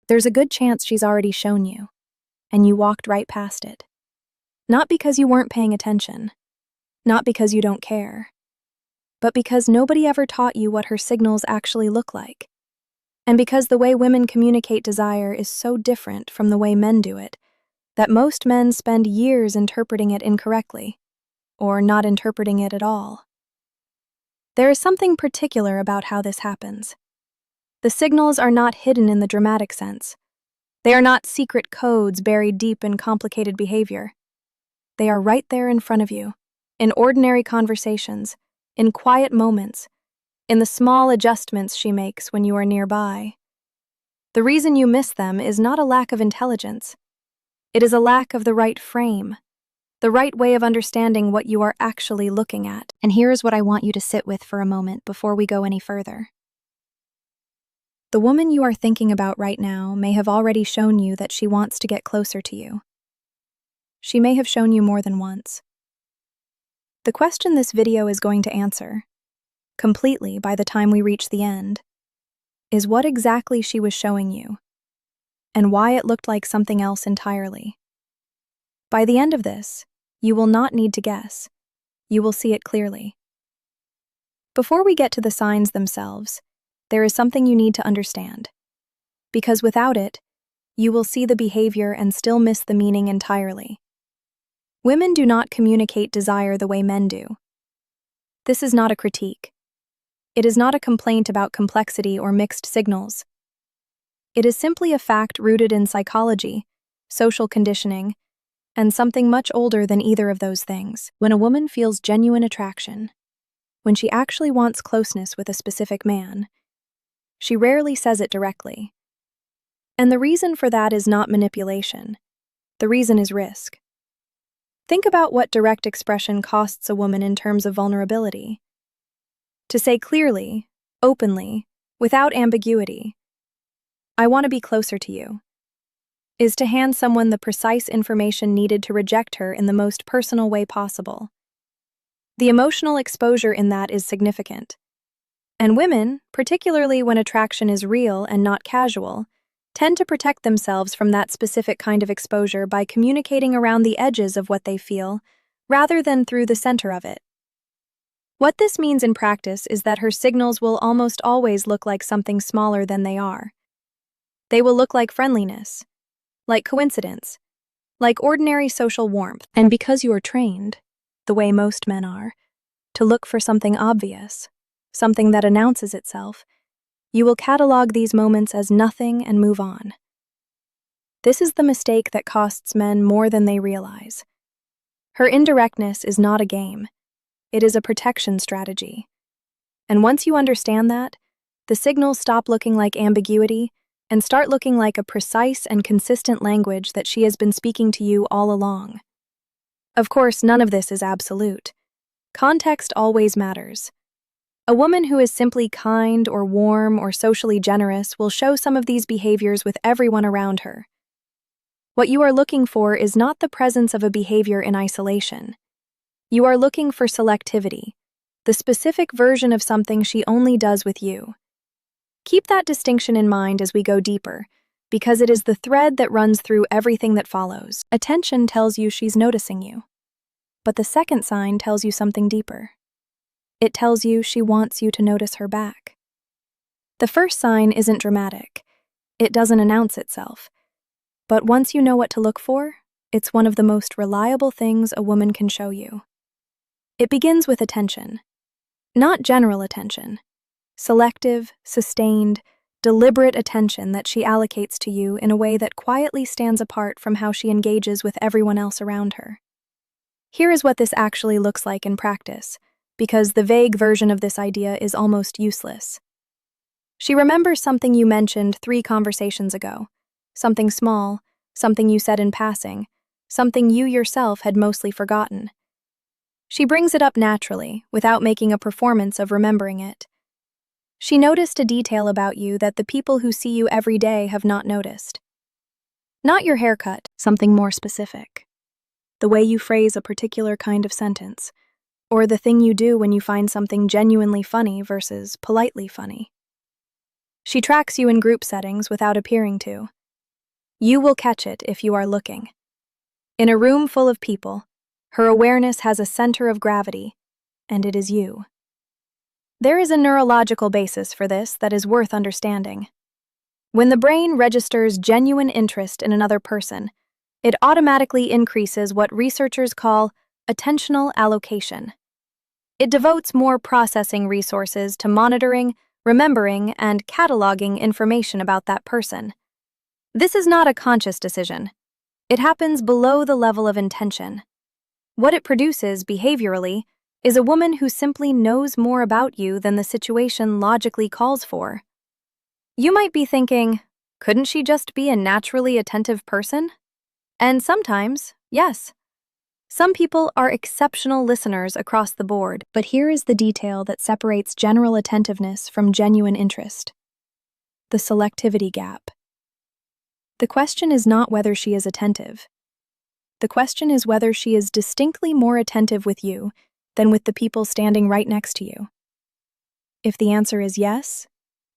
there's a good chance she's already shown you, and you walked right past it. Not because you weren't paying attention, not because you don't care, but because nobody ever taught you what her signals actually look like. And because the way women communicate desire is so different from the way men do it, that most men spend years interpreting it incorrectly, or not interpreting it at all. There is something particular about how this happens. The signals are not hidden in the dramatic sense. They are not secret codes buried deep in complicated behavior. They are right there in front of you, in ordinary conversations, in quiet moments, in the small adjustments she makes when you are nearby. The reason you miss them is not a lack of intelligence. It is a lack of the right frame, the right way of understanding what you are actually looking at. And here is what I want you to sit with for a moment before we go any further. The woman you are thinking about right now may have already shown you that she wants to get closer to you. She may have shown you more than once. The question this video is going to answer, completely by the time we reach the end, is what exactly she was showing you, and why it looked like something else entirely. By the end of this, you will not need to guess. You will see it clearly. Before we get to the signs themselves, there is something you need to understand. Because without it, you will see the behavior and still miss the meaning entirely. Women do not communicate desire the way men do. This is not a critique. It is not a complaint about complexity or mixed signals. It is simply a fact rooted in psychology, social conditioning, and something much older than either of those things. When a woman feels genuine attraction, when she actually wants closeness with a specific man, she rarely says it directly. And the reason for that is not manipulation. The reason is risk. Think about what direct expression costs a woman in terms of vulnerability. To say clearly, openly, without ambiguity, "I want to be closer to you," is to hand someone the precise information needed to reject her in the most personal way possible. The emotional exposure in that is significant. And women, particularly when attraction is real and not casual, tend to protect themselves from that specific kind of exposure by communicating around the edges of what they feel, rather than through the center of it. What this means in practice is that her signals will almost always look like something smaller than they are. They will look like friendliness, like coincidence, like ordinary social warmth. And because you are trained, the way most men are, to look for something obvious, something that announces itself, you will catalog these moments as nothing and move on. This is the mistake that costs men more than they realize. Her indirectness is not a game. It is a protection strategy. And once you understand that, the signals stop looking like ambiguity and start looking like a precise and consistent language that she has been speaking to you all along. Of course, none of this is absolute. Context always matters. A woman who is simply kind or warm or socially generous will show some of these behaviors with everyone around her. What you are looking for is not the presence of a behavior in isolation. You are looking for selectivity, the specific version of something she only does with you. Keep that distinction in mind as we go deeper, because it is the thread that runs through everything that follows. Attention tells you she's noticing you. But the second sign tells you something deeper. It tells you she wants you to notice her back. The first sign isn't dramatic. It doesn't announce itself. But once you know what to look for, it's one of the most reliable things a woman can show you. It begins with attention. Not general attention. Selective, sustained, deliberate attention that she allocates to you in a way that quietly stands apart from how she engages with everyone else around her. Here is what this actually looks like in practice, because the vague version of this idea is almost useless. She remembers something you mentioned 3 conversations ago, something small, something you said in passing, something you yourself had mostly forgotten. She brings it up naturally, without making a performance of remembering it. She noticed a detail about you that the people who see you every day have not noticed. Not your haircut, something more specific. The way you phrase a particular kind of sentence, or the thing you do when you find something genuinely funny versus politely funny. She tracks you in group settings without appearing to, You will catch it if you are looking. In a room full of people, her awareness has a center of gravity, and it is you. There is a neurological basis for this that is worth understanding. When the brain registers genuine interest in another person, it automatically increases what researchers call attentional allocation. It devotes more processing resources to monitoring, remembering, and cataloging information about that person. This is not a conscious decision. It happens below the level of intention. What it produces behaviorally is a woman who simply knows more about you than the situation logically calls for. You might be thinking, couldn't she just be a naturally attentive person? And sometimes, yes. Some people are exceptional listeners across the board, but here is the detail that separates general attentiveness from genuine interest: the selectivity gap. The question is not whether she is attentive. The question is whether she is distinctly more attentive with you than with the people standing right next to you. If the answer is yes,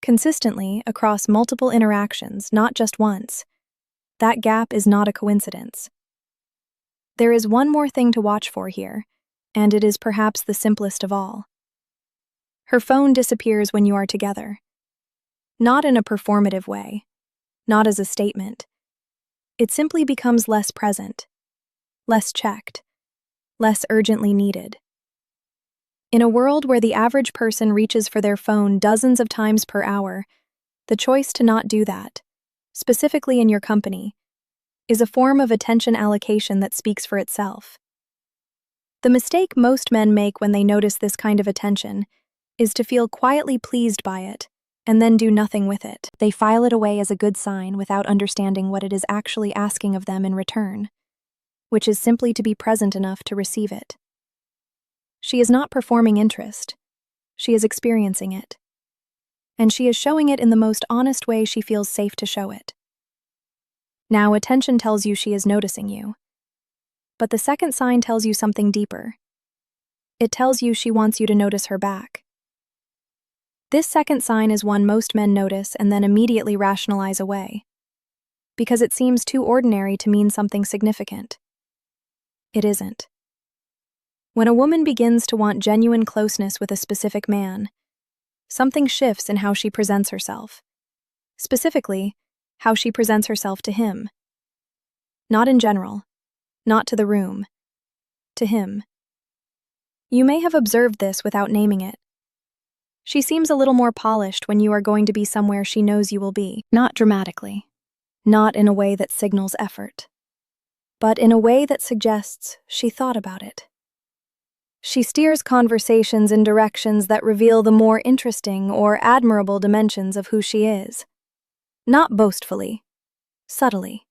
consistently across multiple interactions, not just once, that gap is not a coincidence. There is one more thing to watch for here, and it is perhaps the simplest of all. Her phone disappears when you are together. Not in a performative way, not as a statement. It simply becomes less present, less checked, less urgently needed. In a world where the average person reaches for their phone dozens of times per hour, the choice to not do that, specifically in your company, is a form of attention allocation that speaks for itself. The mistake most men make when they notice this kind of attention is to feel quietly pleased by it and then do nothing with it. They file it away as a good sign without understanding what it is actually asking of them in return, which is simply to be present enough to receive it. She is not performing interest. She is experiencing it. And she is showing it in the most honest way she feels safe to show it. Now, attention tells you she is noticing you. But the second sign tells you something deeper. It tells you she wants you to notice her back. This second sign is one most men notice and then immediately rationalize away, because it seems too ordinary to mean something significant. It isn't. When a woman begins to want genuine closeness with a specific man, something shifts in how she presents herself. Specifically, how she presents herself to him. Not in general, not to the room, to him. You may have observed this without naming it. She seems a little more polished when you are going to be somewhere she knows you will be, not dramatically, not in a way that signals effort, but in a way that suggests she thought about it. She steers conversations in directions that reveal the more interesting or admirable dimensions of who she is. Not boastfully, subtly.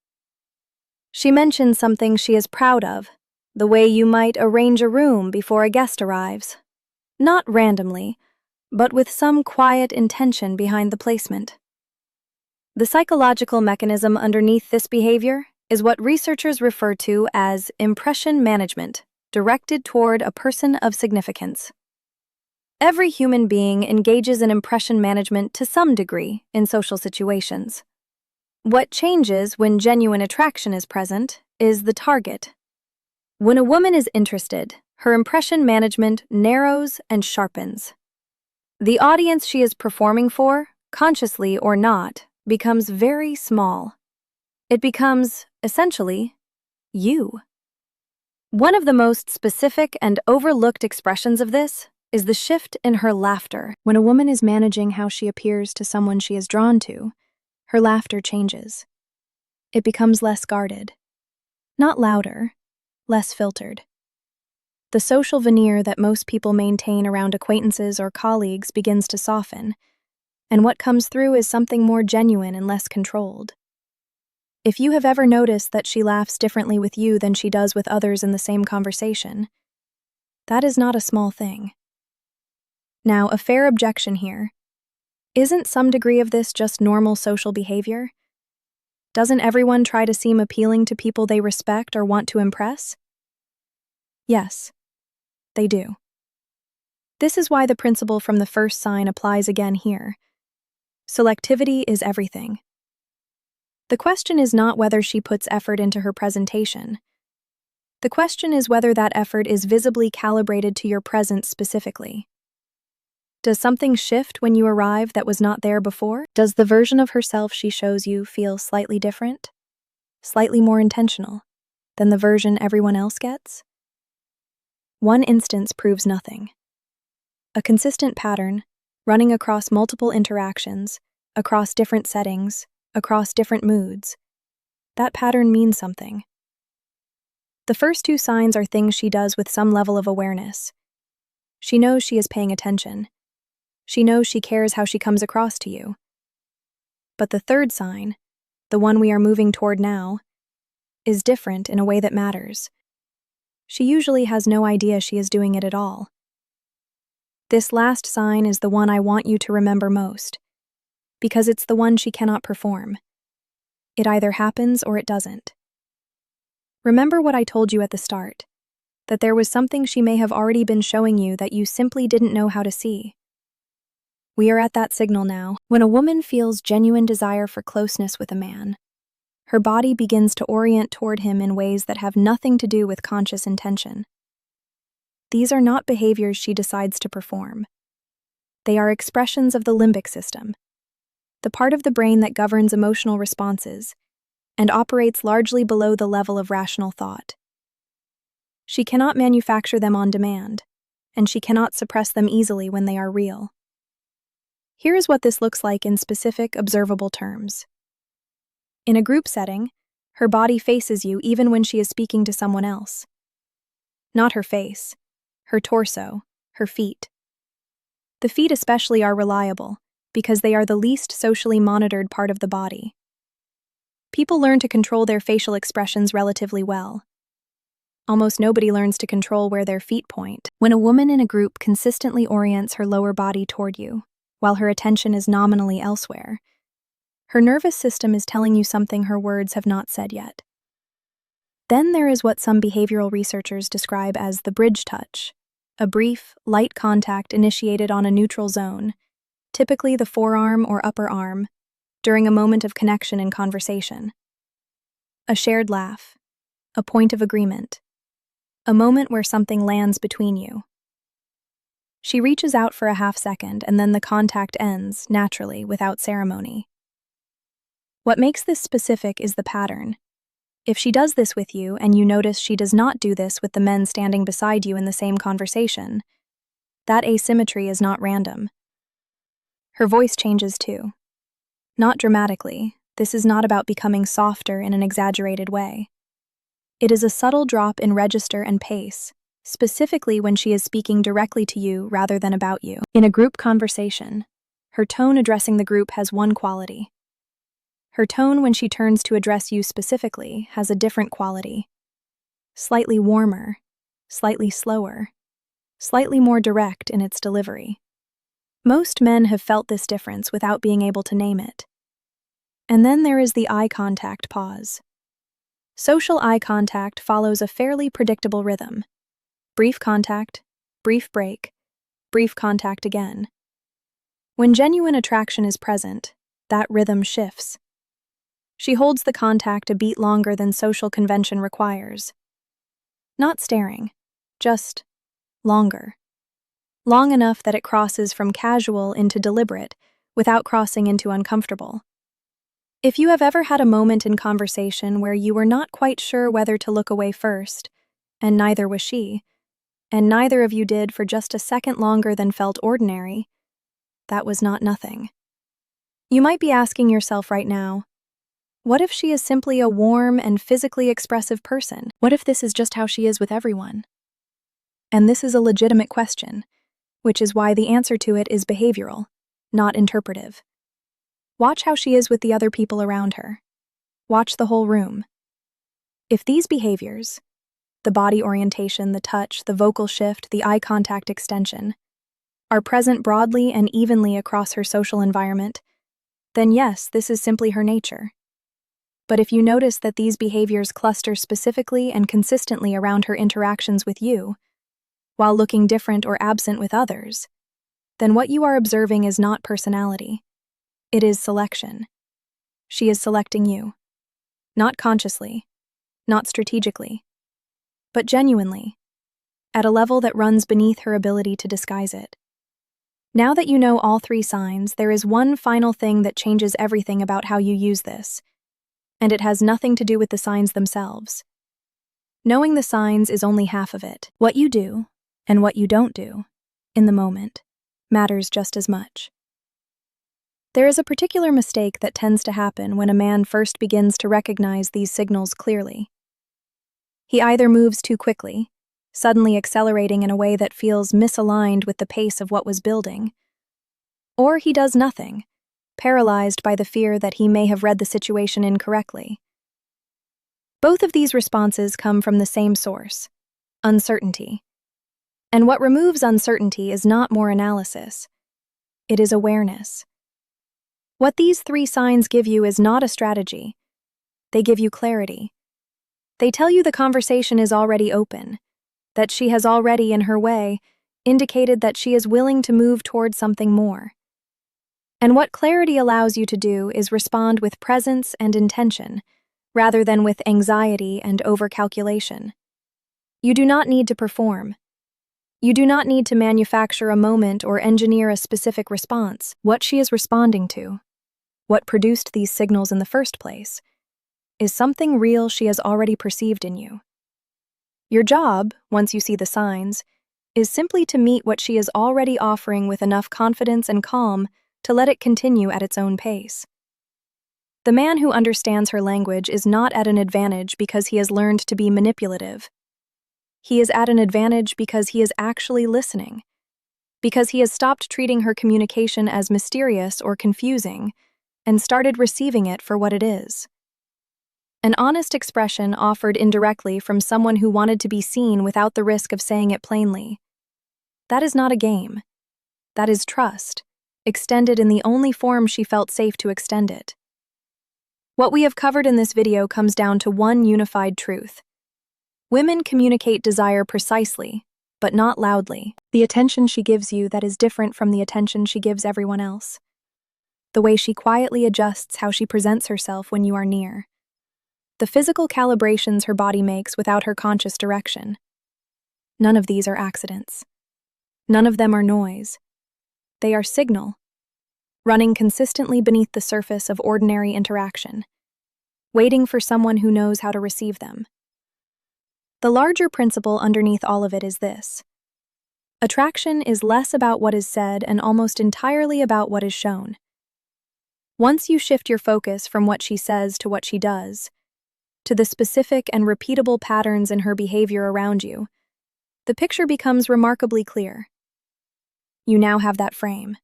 She mentions something she is proud of, the way you might arrange a room before a guest arrives. Not randomly, but with some quiet intention behind the placement. The psychological mechanism underneath this behavior is what researchers refer to as impression management, directed toward a person of significance. Every human being engages in impression management to some degree in social situations. What changes when genuine attraction is present is the target. When a woman is interested, her impression management narrows and sharpens. The audience she is performing for, consciously or not, becomes very small. It becomes, essentially, you. One of the most specific and overlooked expressions of this is the shift in her laughter. When a woman is managing how she appears to someone she is drawn to, her laughter changes. It becomes less guarded. Not louder, less filtered. The social veneer that most people maintain around acquaintances or colleagues begins to soften, and what comes through is something more genuine and less controlled. If you have ever noticed that she laughs differently with you than she does with others in the same conversation, that is not a small thing. Now, a fair objection here. Isn't some degree of this just normal social behavior? Doesn't everyone try to seem appealing to people they respect or want to impress? Yes, they do. This is why the principle from the first sign applies again here. Selectivity is everything. The question is not whether she puts effort into her presentation. The question is whether that effort is visibly calibrated to your presence specifically. Does something shift when you arrive that was not there before? Does the version of herself she shows you feel slightly different, slightly more intentional than the version everyone else gets? One instance proves nothing. A consistent pattern, running across multiple interactions, across different settings, across different moods. That pattern means something. The first two signs are things she does with some level of awareness. She knows she is paying attention. She knows she cares how she comes across to you. But the third sign, the one we are moving toward now, is different in a way that matters. She usually has no idea she is doing it at all. This last sign is the one I want you to remember most, because it's the one she cannot perform. It either happens or it doesn't. Remember what I told you at the start, that there was something she may have already been showing you that you simply didn't know how to see. We are at that signal now. When a woman feels genuine desire for closeness with a man, her body begins to orient toward him in ways that have nothing to do with conscious intention. These are not behaviors she decides to perform. They are expressions of the limbic system, the part of the brain that governs emotional responses and operates largely below the level of rational thought. She cannot manufacture them on demand, and she cannot suppress them easily when they are real. Here is what this looks like in specific, observable terms. In a group setting, her body faces you even when she is speaking to someone else. Not her face, her torso, her feet. The feet especially are reliable, because they are the least socially monitored part of the body. People learn to control their facial expressions relatively well. Almost nobody learns to control where their feet point. When a woman in a group consistently orients her lower body toward you, while her attention is nominally elsewhere, her nervous system is telling you something her words have not said yet. Then there is what some behavioral researchers describe as the bridge touch, a brief, light contact initiated on a neutral zone, typically the forearm or upper arm, during a moment of connection in conversation. A shared laugh, a point of agreement, a moment where something lands between you. She reaches out for a half second and then the contact ends, naturally, without ceremony. What makes this specific is the pattern. If she does this with you and you notice she does not do this with the men standing beside you in the same conversation, that asymmetry is not random. Her voice changes too. Not dramatically, this is not about becoming softer in an exaggerated way. It is a subtle drop in register and pace, specifically when she is speaking directly to you rather than about you. In a group conversation, her tone addressing the group has one quality. Her tone when she turns to address you specifically has a different quality. Slightly warmer, slightly slower, slightly more direct in its delivery. Most men have felt this difference without being able to name it. And then there is the eye contact pause. Social eye contact follows a fairly predictable rhythm. Brief contact, brief break, brief contact again. When genuine attraction is present, that rhythm shifts. She holds the contact a beat longer than social convention requires. Not staring, just longer. Long enough that it crosses from casual into deliberate, without crossing into uncomfortable. If you have ever had a moment in conversation where you were not quite sure whether to look away first, and neither was she, and neither of you did for just a second longer than felt ordinary, that was not nothing. You might be asking yourself right now, what if she is simply a warm and physically expressive person? What if this is just how she is with everyone? And this is a legitimate question, which is why the answer to it is behavioral, not interpretive. Watch how she is with the other people around her. Watch the whole room. If these behaviors, the body orientation, the touch, the vocal shift, the eye contact extension, are present broadly and evenly across her social environment, then yes, this is simply her nature. But if you notice that these behaviors cluster specifically and consistently around her interactions with you, while looking different or absent with others, then what you are observing is not personality. It is selection. She is selecting you. Not consciously, not strategically, but genuinely, at a level that runs beneath her ability to disguise it. Now that you know all three signs, there is one final thing that changes everything about how you use this, and it has nothing to do with the signs themselves. Knowing the signs is only half of it. What you do, and what you don't do, in the moment, matters just as much. There is a particular mistake that tends to happen when a man first begins to recognize these signals clearly. He either moves too quickly, suddenly accelerating in a way that feels misaligned with the pace of what was building, or he does nothing, paralyzed by the fear that he may have read the situation incorrectly. Both of these responses come from the same source: uncertainty. And what removes uncertainty is not more analysis. It is awareness. What these three signs give you is not a strategy. They give you clarity. They tell you the conversation is already open, that she has already, in her way, indicated that she is willing to move toward something more. And what clarity allows you to do is respond with presence and intention, rather than with anxiety and overcalculation. You do not need to perform. You do not need to manufacture a moment or engineer a specific response. What she is responding to, what produced these signals in the first place, is something real she has already perceived in you. Your job, once you see the signs, is simply to meet what she is already offering with enough confidence and calm to let it continue at its own pace. The man who understands her language is not at an advantage because he has learned to be manipulative. He is at an advantage because he is actually listening, because he has stopped treating her communication as mysterious or confusing and started receiving it for what it is. An honest expression offered indirectly from someone who wanted to be seen without the risk of saying it plainly. That is not a game. That is trust, extended in the only form she felt safe to extend it. What we have covered in this video comes down to one unified truth. Women communicate desire precisely, but not loudly. The attention she gives you that is different from the attention she gives everyone else. The way she quietly adjusts how she presents herself when you are near. The physical calibrations her body makes without her conscious direction. None of these are accidents. None of them are noise. They are signal, running consistently beneath the surface of ordinary interaction, waiting for someone who knows how to receive them. The larger principle underneath all of it is this: attraction is less about what is said and almost entirely about what is shown. Once you shift your focus from what she says to what she does, to the specific and repeatable patterns in her behavior around you, the picture becomes remarkably clear. You now have that frame.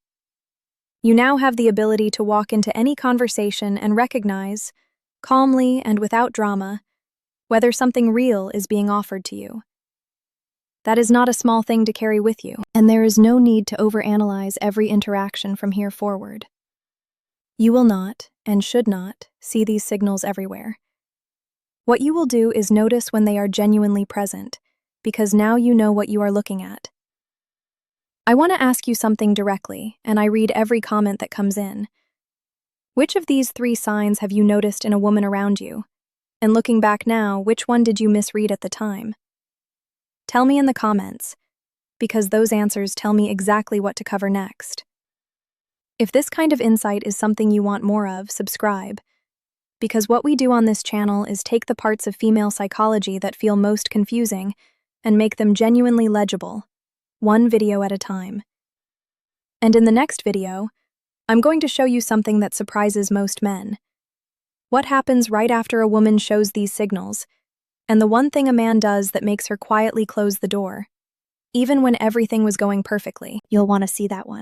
You now have the ability to walk into any conversation and recognize, calmly and without drama, whether something real is being offered to you. That is not a small thing to carry with you, and there is no need to overanalyze every interaction from here forward. You will not, and should not, see these signals everywhere. What you will do is notice when they are genuinely present, because now you know what you are looking at. I want to ask you something directly, and I read every comment that comes in. Which of these three signs have you noticed in a woman around you? And looking back now, which one did you misread at the time? Tell me in the comments, because those answers tell me exactly what to cover next. If this kind of insight is something you want more of, subscribe, because what we do on this channel is take the parts of female psychology that feel most confusing and make them genuinely legible, one video at a time. And in the next video, I'm going to show you something that surprises most men. What happens right after a woman shows these signals, and the one thing a man does that makes her quietly close the door, even when everything was going perfectly. You'll want to see that one.